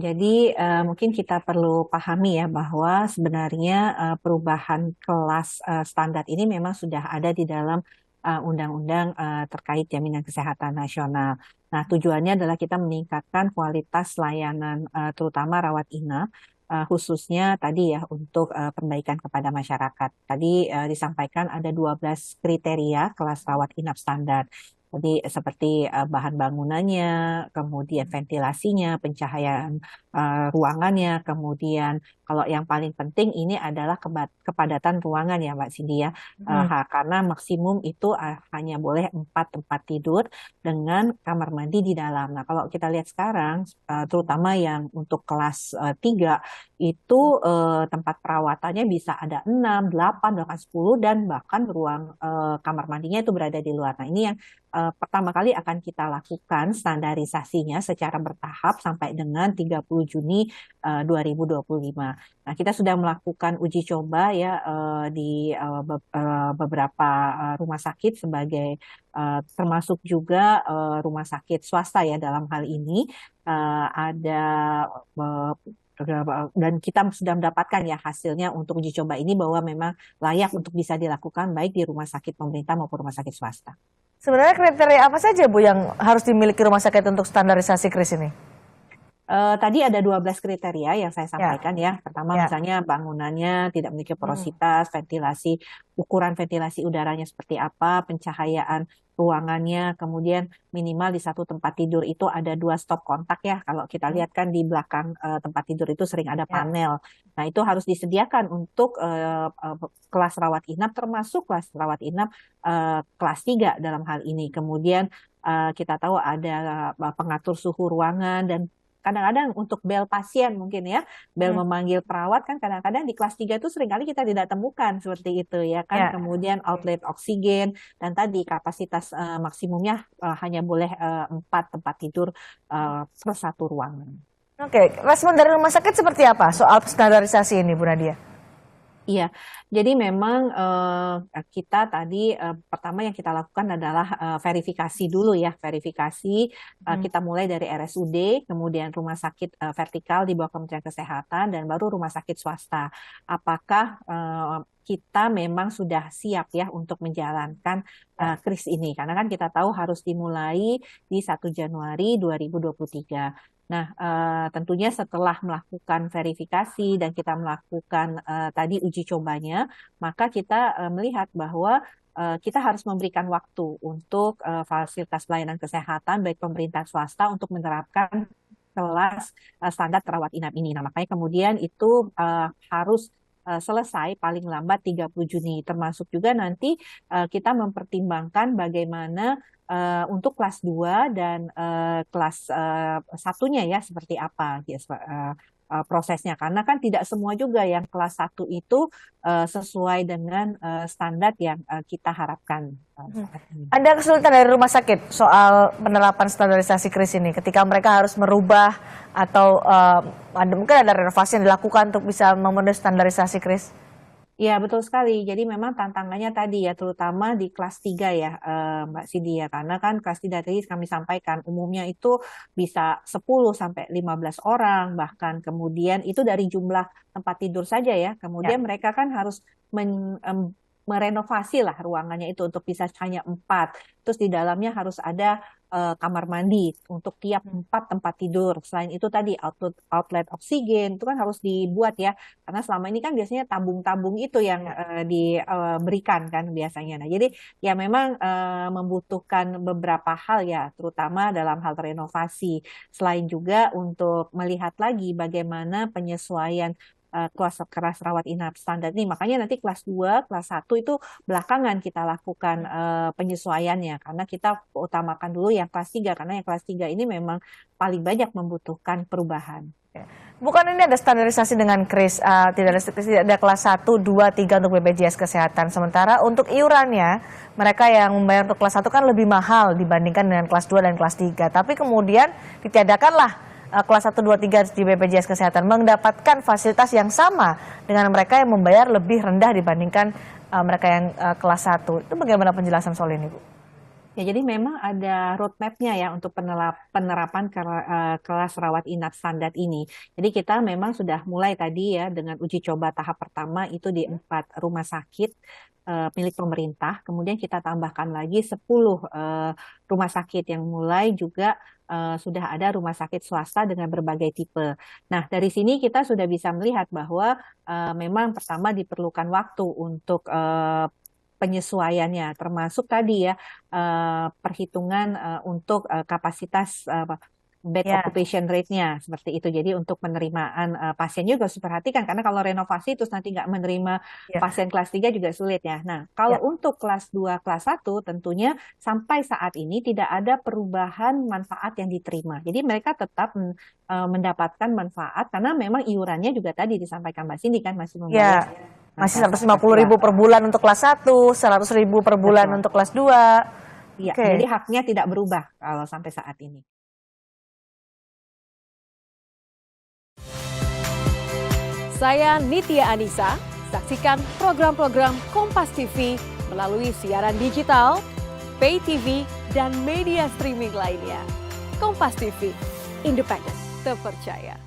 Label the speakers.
Speaker 1: Jadi mungkin kita perlu pahami ya bahwa sebenarnya perubahan kelas standar ini memang sudah ada di dalam undang-undang terkait jaminan kesehatan nasional. Nah, tujuannya adalah kita meningkatkan kualitas layanan terutama rawat inap khususnya tadi ya untuk perbaikan kepada masyarakat. Tadi disampaikan ada 12 kriteria kelas rawat inap standar. Jadi seperti bahan bangunannya, kemudian ventilasinya, pencahayaan ruangannya, kemudian kalau yang paling penting ini adalah kepadatan ruangan ya Mbak Cindy ya. Karena maksimum itu hanya boleh 4 tempat tidur dengan kamar mandi di dalam. Nah kalau kita lihat sekarang, terutama yang untuk kelas 3 itu tempat perawatannya bisa ada 6, 8, bahkan 10 dan bahkan ruang kamar mandinya itu berada di luar. Nah ini yang pertama kali akan kita lakukan standarisasinya secara bertahap sampai dengan 30 Juni 2025. Nah, kita sudah melakukan uji coba ya di beberapa rumah sakit sebagai termasuk juga rumah sakit swasta ya dalam hal ini ada dan kita sudah mendapatkan ya hasilnya untuk uji coba ini bahwa memang layak untuk bisa dilakukan baik di rumah sakit pemerintah maupun rumah sakit swasta.
Speaker 2: Sebenarnya kriteria apa saja Bu yang harus dimiliki rumah sakit untuk standarisasi KRIS ini?
Speaker 1: Tadi ada 12 kriteria yang saya sampaikan ya. Pertama misalnya bangunannya tidak memiliki porositas, ventilasi, ukuran ventilasi udaranya seperti apa, pencahayaan ruangannya, kemudian minimal di satu tempat tidur itu ada 2 stop kontak ya. Kalau kita lihat kan di belakang tempat tidur itu sering ada panel. Nah itu harus disediakan untuk kelas rawat inap termasuk kelas rawat inap kelas 3 dalam hal ini. Kemudian kita tahu ada pengatur suhu ruangan dan kadang-kadang untuk bel pasien mungkin ya, bel memanggil perawat kan kadang-kadang di kelas 3 itu seringkali kita tidak temukan seperti itu ya kan. Kemudian outlet oksigen dan tadi kapasitas maksimumnya hanya boleh 4 tempat tidur per satu ruangan.
Speaker 2: Oke, respon dari rumah sakit seperti apa soal standarisasi ini Bu Nadia?
Speaker 1: Iya, jadi memang kita tadi pertama yang kita lakukan adalah verifikasi dulu ya, verifikasi kita mulai dari RSUD, kemudian rumah sakit vertikal di bawah Kementerian Kesehatan dan baru rumah sakit swasta. Apakah kita memang sudah siap ya untuk menjalankan KRIS ini? Karena kan kita tahu harus dimulai di 1 Januari 2023. Nah, tentunya setelah melakukan verifikasi dan kita melakukan tadi uji cobanya, maka kita melihat bahwa kita harus memberikan waktu untuk fasilitas pelayanan kesehatan baik pemerintah swasta untuk menerapkan kelas standar rawat inap ini. Nah, makanya kemudian itu harus selesai paling lambat 30 Juni. Termasuk juga nanti kita mempertimbangkan bagaimana untuk kelas 2 dan kelas satunya ya seperti apa ya, prosesnya. Karena kan tidak semua juga yang kelas 1 itu sesuai dengan standar yang kita harapkan.
Speaker 2: Ada kesulitan dari rumah sakit soal penerapan standarisasi KRIS ini ketika mereka harus merubah atau mungkin ada renovasi yang dilakukan untuk bisa memenuhi standarisasi KRIS?
Speaker 1: Ya, betul sekali. Jadi memang tantangannya tadi ya, terutama di kelas 3 ya, Mbak Sidi ya. Karena kan kelas 3 tadi kami sampaikan, umumnya itu bisa 10 sampai 15 orang, bahkan kemudian itu dari jumlah tempat tidur saja ya. Kemudian mereka kan harus merenovasi lah ruangannya itu untuk bisa hanya 4. Terus di dalamnya harus ada kamar mandi untuk tiap 4 tempat tidur. Selain itu tadi outlet oksigen itu kan harus dibuat ya, karena selama ini kan biasanya tabung-tabung itu yang diberikan kan biasanya. Nah jadi ya memang membutuhkan beberapa hal ya, terutama dalam hal renovasi. Selain juga untuk melihat lagi bagaimana penyesuaian kelas rawat inap standar ini. Makanya nanti kelas 2, kelas 1 itu belakangan kita lakukan penyesuaiannya. Karena kita utamakan dulu yang kelas 3. Karena yang kelas 3 ini memang paling banyak membutuhkan perubahan.
Speaker 2: Bukan ini ada standarisasi dengan KRIS, tidak ada kelas 1, 2, 3 untuk BPJS Kesehatan. Sementara untuk iurannya, mereka yang membayar untuk kelas 1 kan lebih mahal dibandingkan dengan kelas 2 dan kelas 3. Tapi kemudian ditiadakanlah kelas 1, 2, 3 di BPJS Kesehatan mendapatkan fasilitas yang sama dengan mereka yang membayar lebih rendah dibandingkan mereka yang kelas 1. Itu bagaimana penjelasan soal ini, Bu?
Speaker 1: Ya, jadi memang ada roadmap-nya ya untuk penerapan kelas rawat inap standar ini. Jadi kita memang sudah mulai tadi ya dengan uji coba tahap pertama itu di 4 rumah sakit milik pemerintah. Kemudian kita tambahkan lagi 10 rumah sakit yang mulai juga sudah ada rumah sakit swasta dengan berbagai tipe. Nah, dari sini kita sudah bisa melihat bahwa memang pertama diperlukan waktu untuk penyesuaiannya, termasuk tadi ya perhitungan untuk kapasitas bed
Speaker 2: Ya,
Speaker 1: occupation rate-nya seperti itu. Jadi untuk penerimaan pasien juga harus diperhatikan karena kalau renovasi terus nanti nggak menerima
Speaker 2: ya,
Speaker 1: pasien kelas 3 juga sulit ya. Nah, kalau
Speaker 2: ya.
Speaker 1: untuk kelas 2, kelas 1 tentunya sampai saat ini tidak ada perubahan manfaat yang diterima. Jadi mereka tetap mendapatkan manfaat karena memang iurannya juga tadi disampaikan Mbak Cindy kan masih membayar
Speaker 2: Ya, masih
Speaker 1: kelas
Speaker 2: 150
Speaker 1: kelas 2.
Speaker 2: ribu per bulan untuk kelas 1, 100 ribu per bulan
Speaker 1: Betul.
Speaker 2: untuk kelas 2.
Speaker 1: Iya, jadi
Speaker 2: Oke.
Speaker 1: haknya tidak berubah kalau sampai saat ini.
Speaker 3: Saya Nitya Anissa, saksikan program-program Kompas TV melalui siaran digital, pay TV, dan media streaming lainnya. Kompas TV, independen, terpercaya.